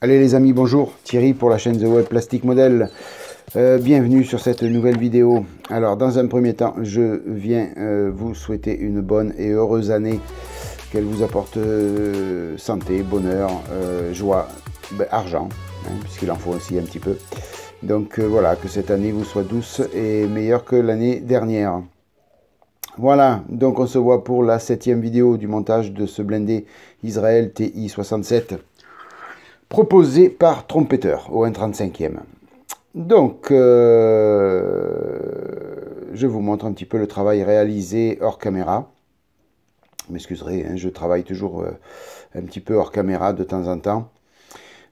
Allez les amis, bonjour, Thierry pour la chaîne The Web Plastic Model. Bienvenue sur cette nouvelle vidéo. Alors dans un premier temps, je viens vous souhaiter une bonne et heureuse année, qu'elle vous apporte santé, bonheur, joie, argent, hein, puisqu'il en faut aussi un petit peu. Donc voilà, que cette année vous soit douce et meilleure que l'année dernière. Voilà, donc on se voit pour la 7e vidéo du montage de ce blindé Israël TI-67 proposé par Trompeter au 1/35e. Donc, je vous montre un petit peu le travail réalisé hors caméra. Vous m'excuserez, hein, je travaille toujours un petit peu hors caméra de temps en temps.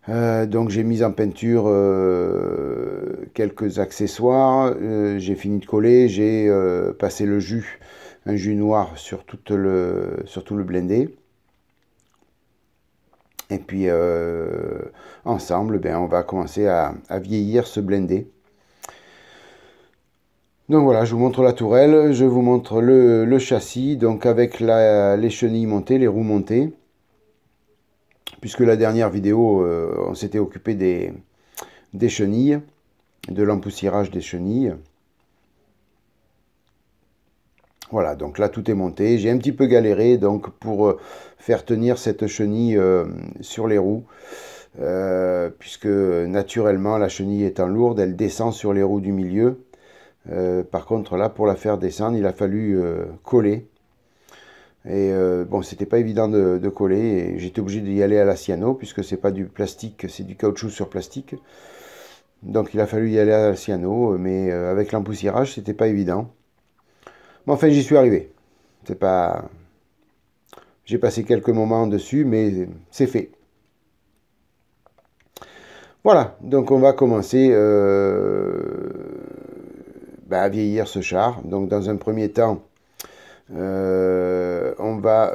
Donc j'ai mis en peinture quelques accessoires, j'ai fini de coller, j'ai passé le jus, un jus noir sur tout le blindé. Et puis ensemble, on va commencer à vieillir ce blindé. Donc voilà, je vous montre la tourelle, je vous montre le châssis, donc avec les chenilles montées, les roues montées. Puisque la dernière vidéo, on s'était occupé des chenilles, de l'empoussiérage des chenilles. Voilà, donc là tout est monté. J'ai un petit peu galéré donc pour faire tenir cette chenille sur les roues. Puisque naturellement la chenille étant lourde, elle descend sur les roues du milieu. Par contre là, pour la faire descendre, il a fallu coller. Et bon, c'était pas évident de coller. Et j'étais obligé d'y aller à la cyano, puisque c'est pas du plastique, c'est du caoutchouc sur plastique. Donc il a fallu y aller à la cyano, mais avec l'empoussiérage, c'était pas évident. Mais enfin, j'y suis arrivé. C'est pas... J'ai passé quelques moments dessus, mais c'est fait. Voilà, donc on va commencer à vieillir ce char. Donc dans un premier temps, on va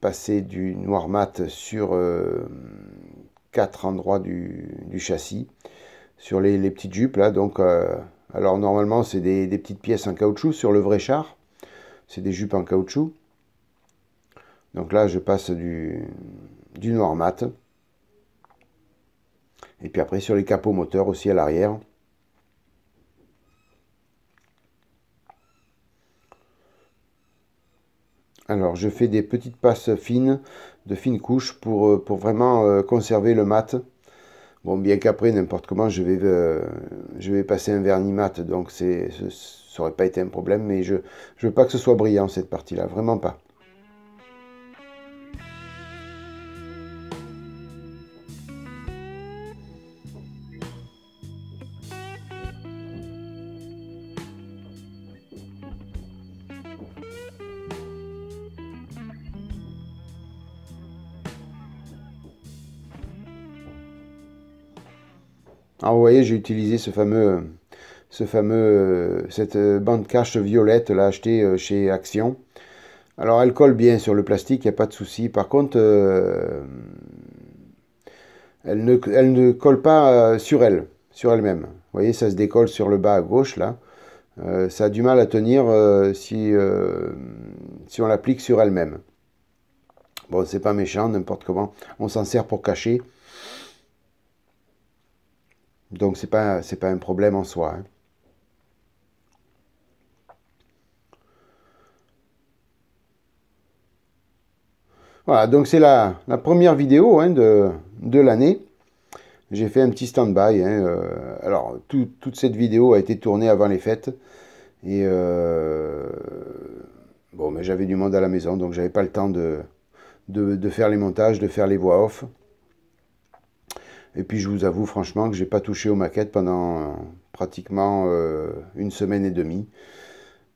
passer du noir mat sur 4 endroits du châssis, sur les petites jupes là. Donc, alors normalement c'est des petites pièces en caoutchouc sur le vrai char, c'est des jupes en caoutchouc. Donc là je passe du noir mat. Et puis après sur les capots moteurs aussi à l'arrière. Alors je fais des petites passes fines, de fines couches pour vraiment conserver le mat. Bon, bien qu'après, n'importe comment, je vais passer un vernis mat, donc ça n'aurait pas été un problème, mais je veux pas que ce soit brillant cette partie-là, vraiment pas. Alors vous voyez, j'ai utilisé cette bande cache violette là achetée chez Action. Alors elle colle bien sur le plastique, il n'y a pas de souci. Par contre, elle ne colle pas sur elle-même. Vous voyez, ça se décolle sur le bas à gauche là. Ça a du mal à tenir si on l'applique sur elle-même. Bon, c'est pas méchant, n'importe comment. On s'en sert pour cacher. Donc c'est pas un problème en soi, hein. Voilà, donc c'est la première vidéo hein, de l'année. J'ai fait un petit stand-by, hein, alors toute cette vidéo a été tournée avant les fêtes. Et bon, mais j'avais du monde à la maison, donc j'avais pas le temps de faire les montages, de faire les voix off. Et puis je vous avoue franchement que j'ai pas touché aux maquettes pendant pratiquement une semaine et demie.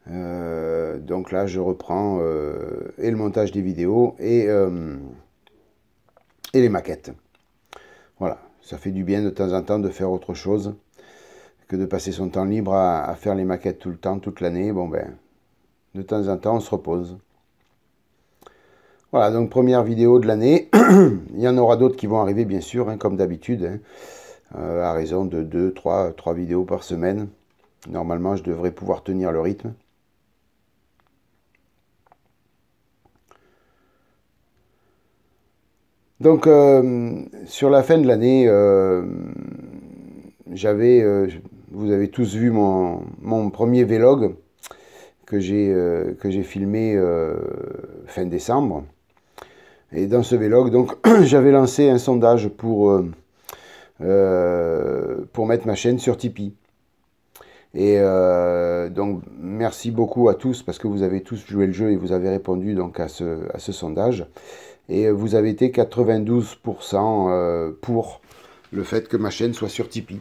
Donc là je reprends et le montage des vidéos et les maquettes. Voilà, ça fait du bien de temps en temps de faire autre chose que de passer son temps libre à faire les maquettes tout le temps, toute l'année. Bon ben, de temps en temps on se repose. Voilà, donc première vidéo de l'année. Il y en aura d'autres qui vont arriver, bien sûr, hein, comme d'habitude, hein, à raison de 2, 3 vidéos par semaine. Normalement, je devrais pouvoir tenir le rythme. Donc, sur la fin de l'année, vous avez tous vu mon premier vlog que j'ai filmé fin décembre. Et dans ce vlog, donc, j'avais lancé un sondage pour mettre ma chaîne sur Tipeee. Et donc, merci beaucoup à tous parce que vous avez tous joué le jeu et vous avez répondu donc à ce sondage. Et vous avez été 92% pour le fait que ma chaîne soit sur Tipeee.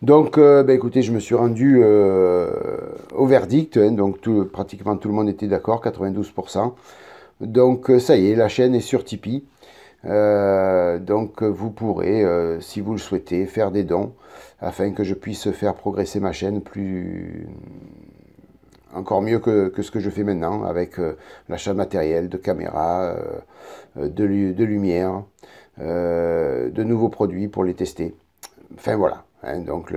Donc, écoutez, je me suis rendu au verdict, hein, donc pratiquement tout le monde était d'accord, 92%. Donc, ça y est, la chaîne est sur Tipeee. Donc, vous pourrez, si vous le souhaitez, faire des dons afin que je puisse faire progresser ma chaîne encore mieux que ce que je fais maintenant avec l'achat de matériel, de caméras, de lumière, de nouveaux produits pour les tester. Enfin voilà, hein, donc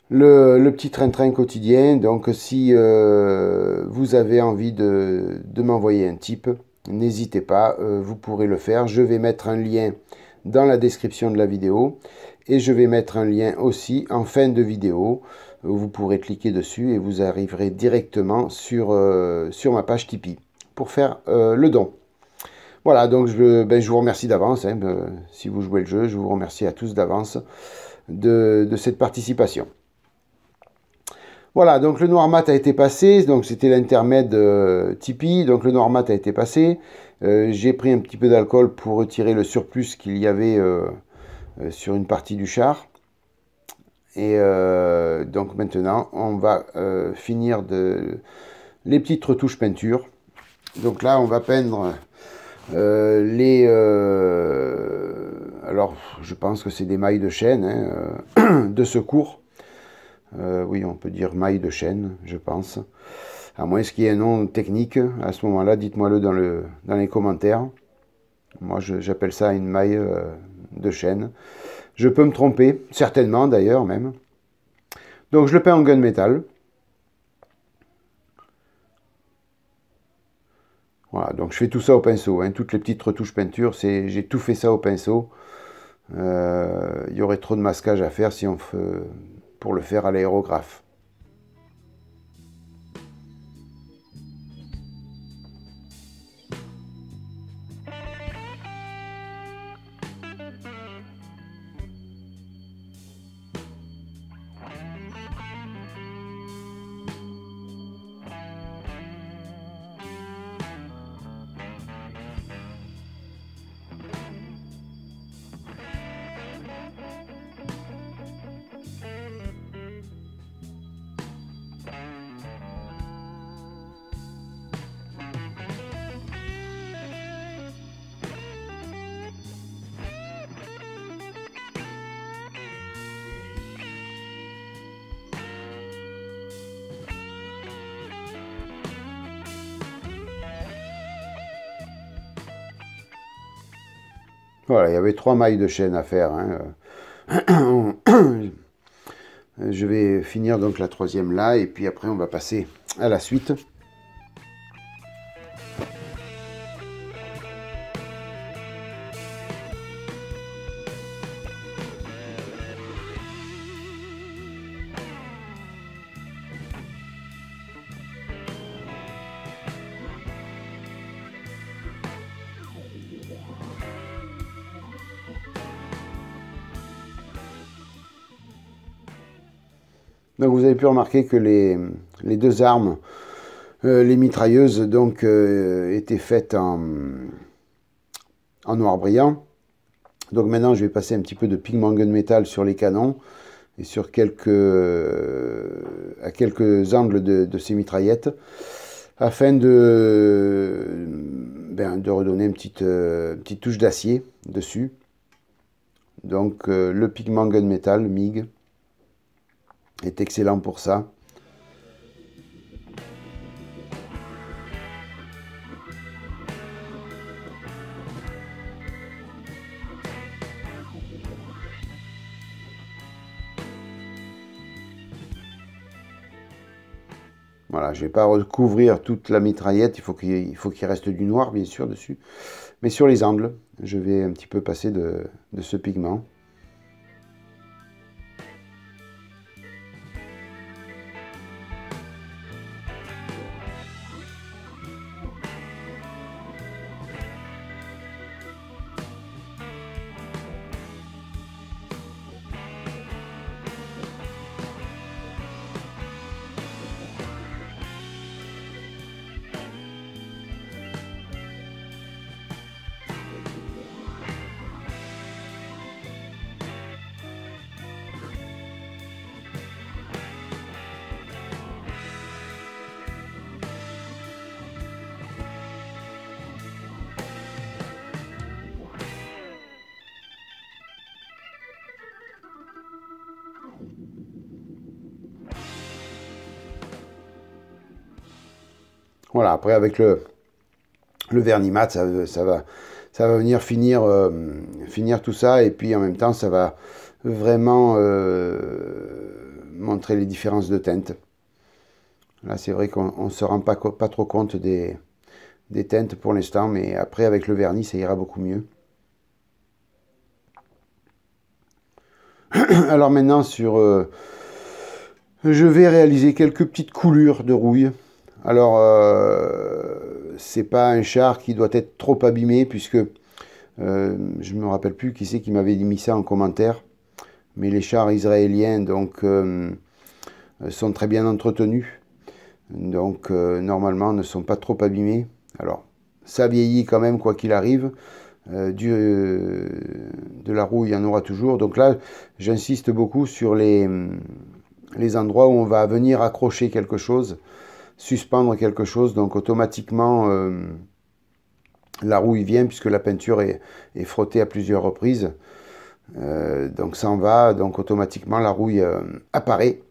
le petit train-train quotidien. Donc si vous avez envie de m'envoyer un tip, n'hésitez pas, vous pourrez le faire. Je vais mettre un lien dans la description de la vidéo et je vais mettre un lien aussi en fin de vidéo. Vous pourrez cliquer dessus et vous arriverez directement sur ma page Tipeee pour faire le don. Voilà, donc je vous remercie d'avance. Hein, si vous jouez le jeu, je vous remercie à tous d'avance de cette participation. Voilà, donc le noir mat a été passé, donc c'était l'intermède Tipeee, donc le noir mat a été passé. J'ai pris un petit peu d'alcool pour retirer le surplus qu'il y avait sur une partie du char. Et donc maintenant, on va finir les petites retouches peinture. Donc là, on va peindre alors, je pense que c'est des mailles de chaîne hein, de secours. Oui, on peut dire mailles de chaîne, je pense. À moins qu'il y ait un nom technique, à ce moment-là, dites-moi-le dans les commentaires. Moi, j'appelle ça une maille de chaîne. Je peux me tromper, certainement d'ailleurs même. Donc, je le peins en gunmetal. Voilà, donc je fais tout ça au pinceau. Hein. Toutes les petites retouches peinture, j'ai tout fait ça au pinceau. Il y aurait trop de masquage à faire pour le faire à l'aérographe. Voilà, il y avait 3 mailles de chaîne à faire. Hein. Je vais finir donc la 3e là, et puis après on va passer à la suite. Donc vous avez pu remarquer que les deux armes, les mitrailleuses, donc étaient faites en noir brillant. Donc maintenant je vais passer un petit peu de pigment gunmetal sur les canons et sur à quelques angles de ces mitraillettes afin de redonner une petite touche d'acier dessus. Donc le pigment gunmetal MIG est excellent pour ça. Voilà, je ne vais pas recouvrir toute la mitraillette, il faut qu'il reste du noir bien sûr dessus. Mais sur les angles, je vais un petit peu passer de ce pigment. Voilà, après avec le vernis mat, ça va venir finir tout ça, et puis en même temps, ça va vraiment montrer les différences de teinte. Là, c'est vrai qu'on ne se rend pas trop compte des teintes pour l'instant, mais après, avec le vernis, ça ira beaucoup mieux. Alors maintenant, je vais réaliser quelques petites coulures de rouille. Alors, c'est pas un char qui doit être trop abîmé, puisque je me rappelle plus qui c'est qui m'avait mis ça en commentaire, mais les chars israéliens donc sont très bien entretenus, donc normalement ne sont pas trop abîmés. Alors, ça vieillit quand même quoi qu'il arrive. De la rouille, il y en aura toujours. Donc là, j'insiste beaucoup sur les endroits où on va venir accrocher quelque chose, suspendre quelque chose. Donc automatiquement, la rouille vient puisque la peinture est frottée à plusieurs reprises. Donc ça en va, donc automatiquement la rouille apparaît.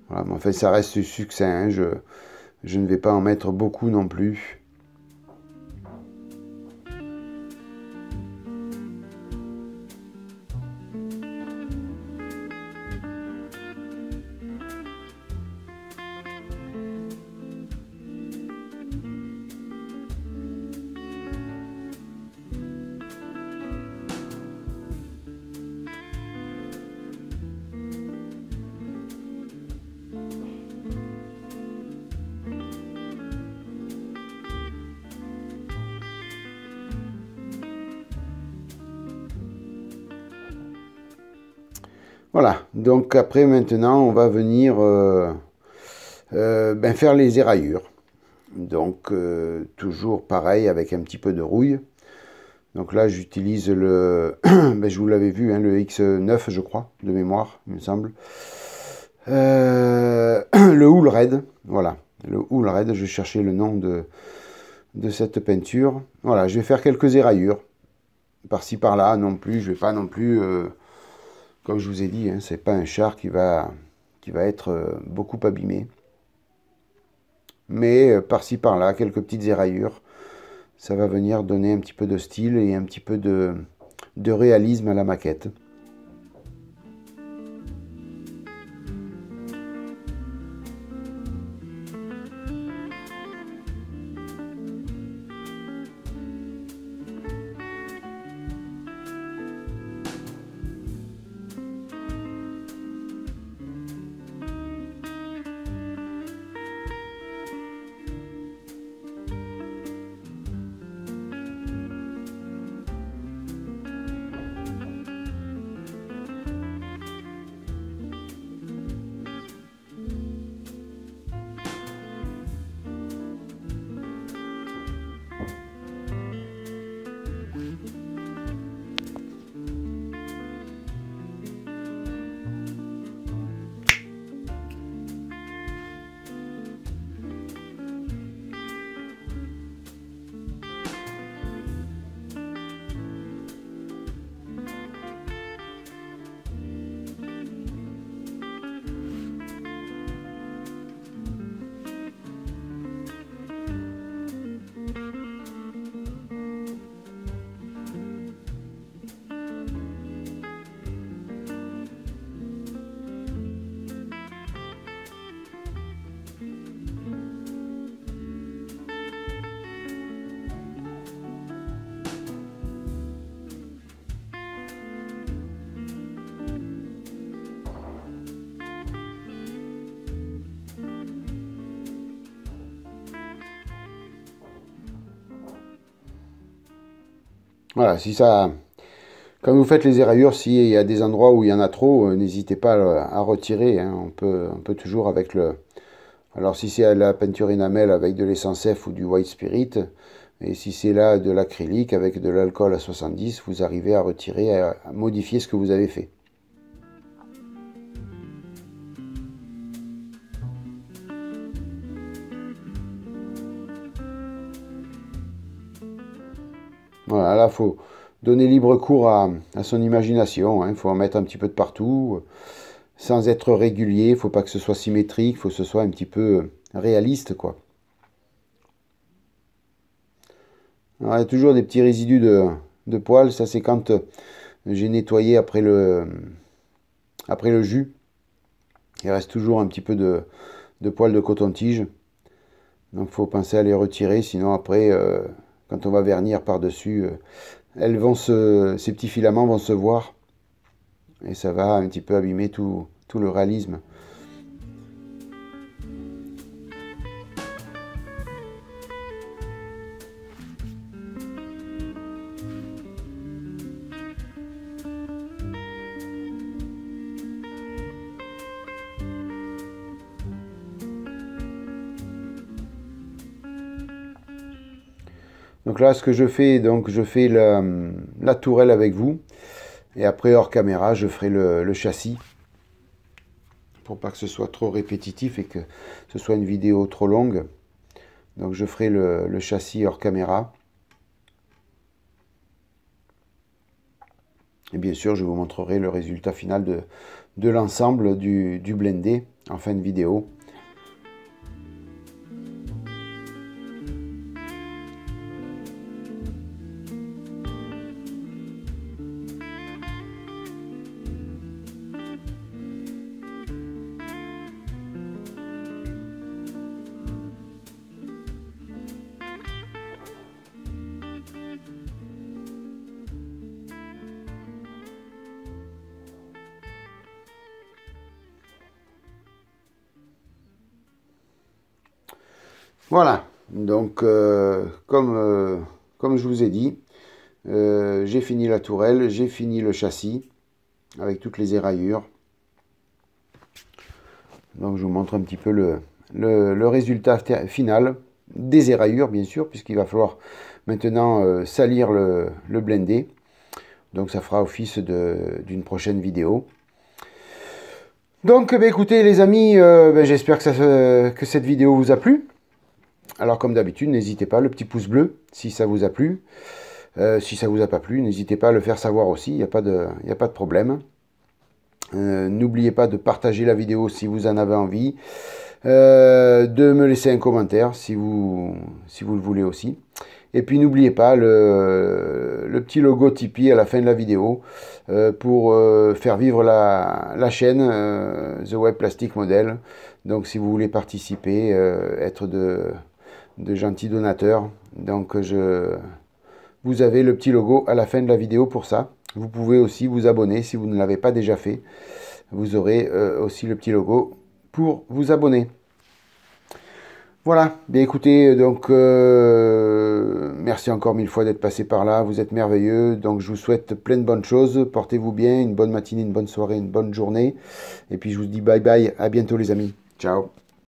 Voilà, mais enfin, ça reste succinct, hein. Je ne vais pas en mettre beaucoup non plus. Voilà, donc après maintenant on va venir faire les éraillures. Donc toujours pareil avec un petit peu de rouille. Donc là j'utilise le, je vous l'avais vu, hein, le X9 je crois, de mémoire, il me semble. Le Houle Red, voilà, le Houle Red, je cherchais le nom de cette peinture. Voilà, je vais faire quelques éraillures, par-ci par-là, non plus, je vais pas non plus... comme je vous ai dit, hein, c'est pas un char qui va être beaucoup abîmé. Mais par-ci par-là, quelques petites éraillures, ça va venir donner un petit peu de style et un petit peu de réalisme à la maquette. Voilà, si ça... Quand vous faites les éraillures, s'il y a des endroits où il y en a trop, n'hésitez pas à retirer, hein. On peut toujours avec le... Alors si c'est la peinture enamel avec de l'essence F ou du white spirit, et si c'est là de l'acrylique avec de l'alcool à 70, vous arrivez à retirer, à modifier ce que vous avez fait. Voilà, là, il faut donner libre cours à son imagination, hein. Il faut en mettre un petit peu de partout, sans être régulier. Il ne faut pas que ce soit symétrique, il faut que ce soit un petit peu réaliste, quoi. Alors, il y a toujours des petits résidus de poils. Ça, c'est quand j'ai nettoyé après le jus. Il reste toujours un petit peu de poils de coton-tige. Donc, il faut penser à les retirer. Sinon, après, quand on va vernir par-dessus, ces petits filaments vont se voir. Et ça va un petit peu abîmer tout le réalisme. Donc là, ce que je fais, donc je fais la tourelle avec vous. Et après, hors caméra, je ferai le châssis. Pour pas que ce soit trop répétitif et que ce soit une vidéo trop longue. Donc je ferai le châssis hors caméra. Et bien sûr, je vous montrerai le résultat final de l'ensemble du blendé en fin de vidéo. Voilà, donc comme je vous ai dit, j'ai fini la tourelle, j'ai fini le châssis avec toutes les éraillures. Donc je vous montre un petit peu le résultat final des éraillures, bien sûr, puisqu'il va falloir maintenant salir le blendé. Donc ça fera office d'une prochaine vidéo. Donc écoutez les amis, j'espère que cette vidéo vous a plu. Alors comme d'habitude, n'hésitez pas, le petit pouce bleu si ça vous a plu. Si ça vous a pas plu, n'hésitez pas à le faire savoir aussi, il n'y a pas de problème. N'oubliez pas de partager la vidéo si vous en avez envie. De me laisser un commentaire si vous le voulez aussi. Et puis n'oubliez pas le petit logo Tipeee à la fin de la vidéo pour faire vivre la chaîne The Web Plastic Model. Donc si vous voulez participer, être de gentils donateurs, donc vous avez le petit logo à la fin de la vidéo pour ça. Vous pouvez aussi vous abonner si vous ne l'avez pas déjà fait. Vous aurez aussi le petit logo pour vous abonner. Voilà, bien écoutez, donc merci encore 1000 fois d'être passé par là, vous êtes merveilleux, donc je vous souhaite plein de bonnes choses, portez-vous bien, une bonne matinée, une bonne soirée, une bonne journée, et puis je vous dis bye bye, à bientôt les amis, ciao.